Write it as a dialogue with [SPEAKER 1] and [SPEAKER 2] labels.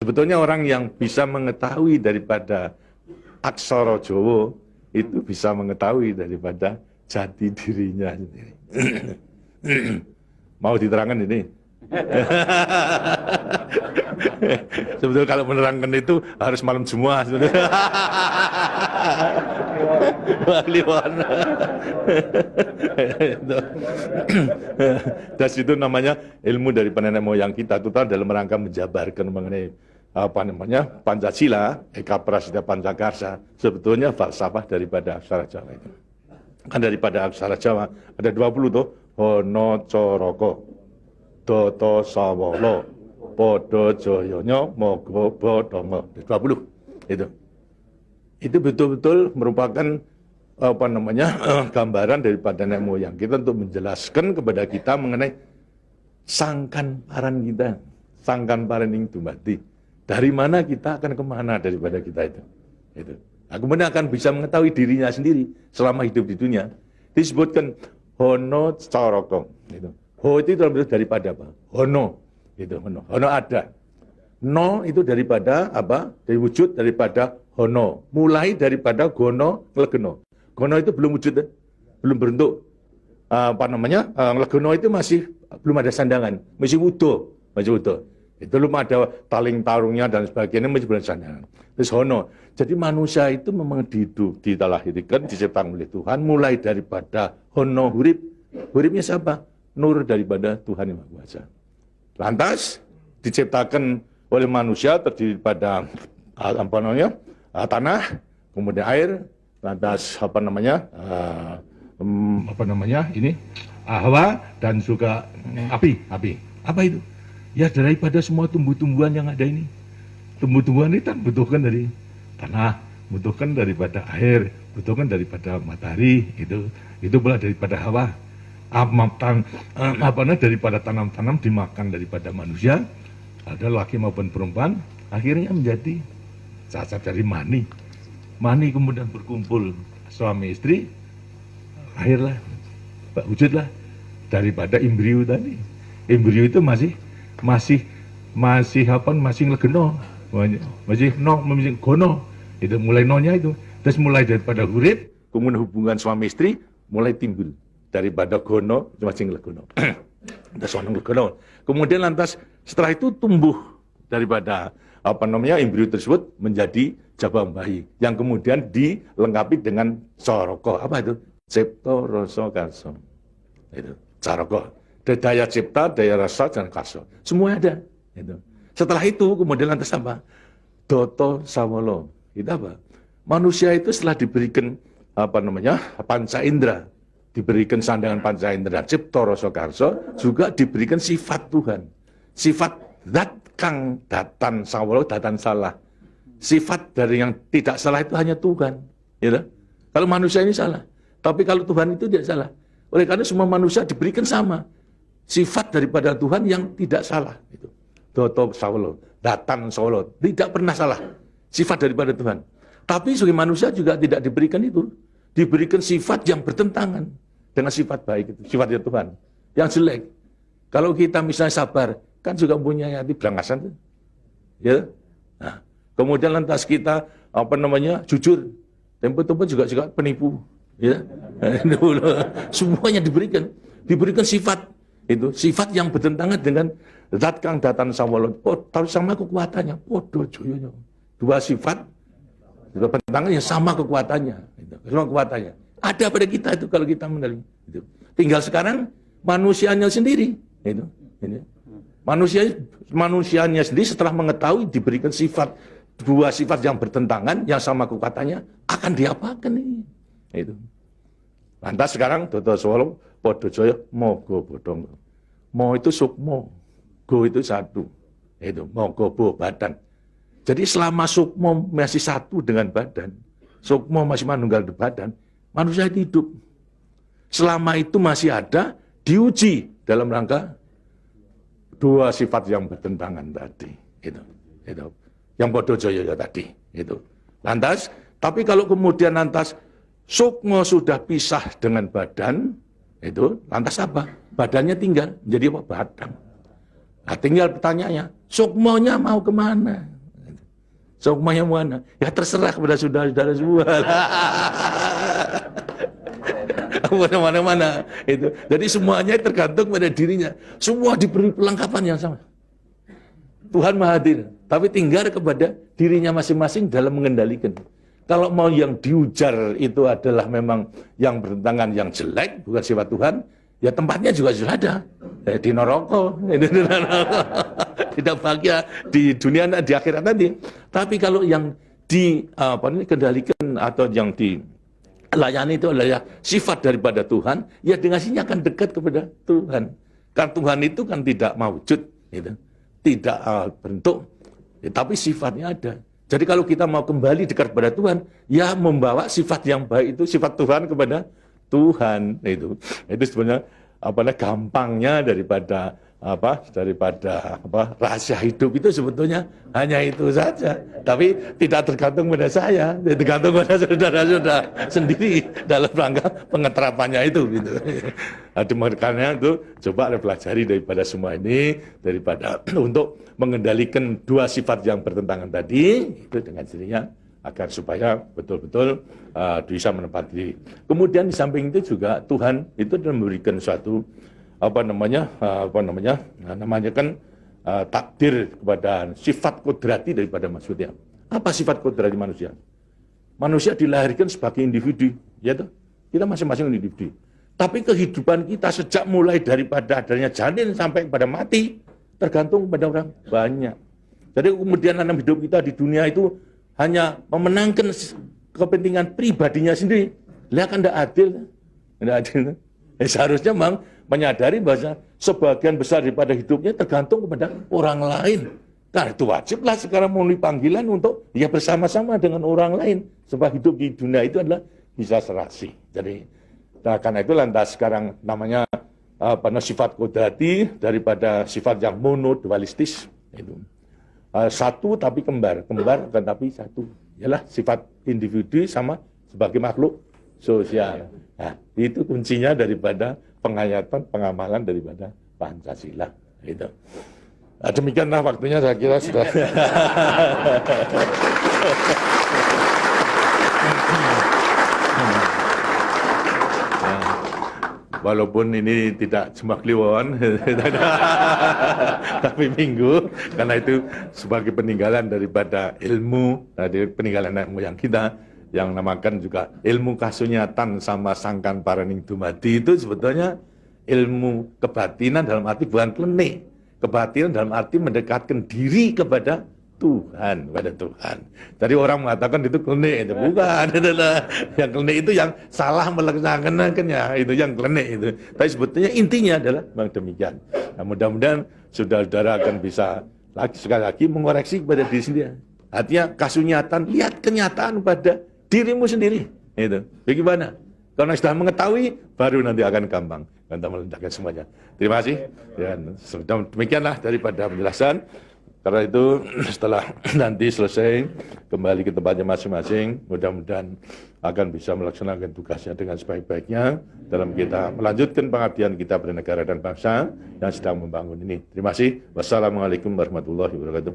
[SPEAKER 1] Sebetulnya orang yang bisa mengetahui daripada aksara Jawa itu bisa mengetahui daripada jati dirinya sendiri. Mau diterangkan ini? Sebetulnya kalau menerangkan itu harus malam semua. Dan itu namanya ilmu dari nenek moyang kita itu dalam rangka menjabarkan mengenai apa namanya Pancasila, Eka Prasida Pancakarsa, sebetulnya falsafah daripada aksara Jawa itu. Kan daripada aksara Jawa ada 20 tuh, Hono Coroko, Doto Sawolo, Podo Joyonya, Mogo Bodongo, 20 itu. Itu betul-betul merupakan apa namanya gambaran daripada nenek moyang kita untuk menjelaskan kepada kita mengenai sangkan paran kita, sangkan paran ing dumadi. Dari mana kita akan kemana daripada kita itu. Nah, kemudian akan bisa mengetahui dirinya sendiri selama hidup di dunia. Disebutkan Hono Coroko. Ho itu daripada apa? Hono. Hono ada. No itu daripada apa? Dari wujud daripada Hono. Mulai daripada Gono Nglegeno. Gono itu belum wujud, belum berbentuk. Apa namanya? Nglegeno itu masih belum ada sandangan, masih utuh, Itu belum ada taling tarungnya dan sebagainya, masih belum sandangan. Terus Hono. Jadi manusia itu memang dilahirkan, diciptakan oleh Tuhan, mulai daripada Hono hurip. Huripnya siapa? Nur daripada Tuhan Yang Maha Kuasa. Lantas diciptakan oleh manusia terdiri pada apa namanya? Tanah, kemudian air, lantas apa namanya? Ini Hawa dan juga api. Apa itu? Ya daripada semua tumbuh-tumbuhan yang ada ini. Tumbuh-tumbuhan ini kan butuhkan dari tanah, butuhkan daripada air, butuhkan daripada matahari, itu pula daripada hawa. Daripada tanam-tanam dimakan daripada manusia, ada laki maupun perempuan, akhirnya menjadi cacat dari mani. Mani kemudian berkumpul suami istri, lahirlah, wujudlah daripada embrio tadi. Embrio itu masih nglegeno, masih gono. Itu mulai nonya itu. Terus mulai daripada hurip, kemudian hubungan suami istri mulai timbul daripada gono masih nglegono. Kemudian lantas setelah itu tumbuh daripada apa namanya embrio tersebut menjadi jabang bayi yang kemudian dilengkapi dengan coroko. Apa itu? Cipta rasa karsa. Itu coroko. Daya cipta, daya rasa, dan karsa. Semua ada. Setelah itu kemudian lantas apa? Doto Sawolo. Itu apa? Manusia itu setelah diberikan apa namanya panca indera, diberikan sandangan panca indera, cipta rasa karsa, juga diberikan sifat Tuhan. Sifat zat kang datan sawolo, datan salah. Sifat dari yang tidak salah itu hanya Tuhan. Ya, kalau manusia ini salah. Tapi kalau Tuhan itu tidak salah. Oleh karena semua manusia diberikan sama. Sifat daripada Tuhan yang tidak salah. Itu. Doto sawolo, datan sawolo. Tidak pernah salah. Sifat daripada Tuhan. Tapi sebagai manusia juga tidak diberikan itu. Diberikan sifat yang bertentangan dengan sifat baik itu. Sifatnya Tuhan. Yang jelek. Kalau kita misalnya sabar, kan juga punya hati berangasan. Ya. Nah, kemudian lantas kita apa namanya jujur. Tempo-tempo juga penipu. Ya. Semuanya diberikan sifat. Itu sifat yang bertentangan dengan zat kang datan sawolo. Tahu sama kekuatannya. Podo joyonya. Dua sifat bertentangan yang sama kekuatannya. Sama kekuatannya. Ada pada kita itu kalau kita menerima. Itu. Tinggal sekarang manusianya sendiri. Itu. Ini. Manusianya sendiri setelah mengetahui diberikan sifat dua sifat yang bertentangan yang sama kekuatannya akan diapakan ini. Itu. Lantas sekarang Doto Sawolo, Podo Joyo, Mogo Bodongo. Mo itu sukmo, go itu satu. Itu mogo bo badan. Jadi selama sukmo masih satu dengan badan, sukmo masih manunggal di badan, manusia itu hidup. Selama itu masih ada, diuji dalam rangka dua sifat yang bertentangan tadi. Itu. Yang Podo Joyo tadi. Itu. Lantas, tapi kalau kemudian lantas sukmo sudah pisah dengan badan, itu lantas apa? Badannya tinggal, jadi apa? Badan. Nah, tinggal pertanyaannya, sukmonya mau kemana? Sukmanya mana? Ya terserah kepada saudara-saudara semua. Mana-mana itu. Jadi semuanya tergantung pada dirinya. Semua diberi perlengkapan yang sama. Tuhan Maha Hadir, tapi tinggal kepada dirinya masing-masing dalam mengendalikan. Kalau mau yang diujar itu adalah memang yang bertentangan yang jelek, bukan sifat Tuhan, ya tempatnya juga sudah ada. Di neraka, tidak bahagia di dunia di akhirat nanti. Tapi kalau yang dikendalikan atau yang dilayani itu adalah sifat daripada Tuhan, ya dengannya akan dekat kepada Tuhan. Karena Tuhan itu kan tidak mawujud, gitu. Tidak bentuk, ya, tapi sifatnya ada. Jadi kalau kita mau kembali dekat kepada Tuhan, ya membawa sifat yang baik itu, sifat Tuhan kepada Tuhan. Itu sebenarnya gampangnya daripada rahasia hidup itu sebetulnya hanya itu saja. Tapi tidak tergantung pada saya, tergantung pada saudara-saudara sendiri dalam rangka pengeterapannya itu. Gitu. Makanya itu coba pelajari daripada semua ini, daripada untuk mengendalikan dua sifat yang bertentangan tadi itu dengan sendirinya agar supaya betul-betul bisa menempati diri. Kemudian di samping itu juga Tuhan itu memberikan suatu takdir kepada sifat kodrati daripada manusia. Apa sifat kodrati manusia? Manusia dilahirkan sebagai individu, ya toh? Kita masing-masing individu. Tapi kehidupan kita sejak mulai daripada adanya janin sampai pada mati tergantung pada orang banyak. Jadi kemudian dalam hidup kita di dunia itu hanya memenangkan kepentingan pribadinya sendiri. Lihat kan tidak adil. Tidak adil. Seharusnya memang menyadari bahwa sebagian besar daripada hidupnya tergantung kepada orang lain. Nah itu wajiblah sekarang memenuhi panggilan untuk ya bersama-sama dengan orang lain. Sebab hidup di dunia itu adalah bisa serasi. Jadi karena itu lantas sekarang namanya sifat kodrati daripada sifat yang monodualistis. Itu. Satu tapi kembar tetapi satu. Ialah sifat individu sama sebagai makhluk sosial. Nah, itu kuncinya daripada penghayatan, pengamalan daripada Pancasila. Gitu. Nah, demikianlah waktunya saya kira sudah. Walaupun ini tidak cuma kliwon, tapi minggu, karena itu sebagai peninggalan daripada ilmu, dari peninggalan nenek moyang kita, yang namakan juga ilmu kasunyatan sama sangkan paraning dumadi itu sebetulnya ilmu kebatinan dalam arti bukan klenik. Kebatinan dalam arti mendekatkan diri kepada Tuhan, kepada Tuhan. Jadi orang mengatakan itu klenik, itu bukan. Yang klenik itu yang salah melaksanakannya, itu yang klenik itu. Tapi sebetulnya intinya adalah memang demikian. Nah, mudah-mudahan saudara-saudara akan bisa sekali lagi mengoreksi kepada diri sendiri. Artinya kasunyatan, lihat kenyataan pada dirimu sendiri. Itu. Bagaimana? Karena sudah mengetahui, baru nanti akan gampang. Kita meletakkan semuanya. Terima kasih. Dan demikianlah daripada penjelasan. Karena itu setelah nanti selesai kembali ke tempatnya masing-masing, mudah-mudahan akan bisa melaksanakan tugasnya dengan sebaik-baiknya dalam kita melanjutkan pengabdian kita pada negara dan bangsa yang sedang membangun ini. Terima kasih. Wassalamualaikum warahmatullahi wabarakatuh.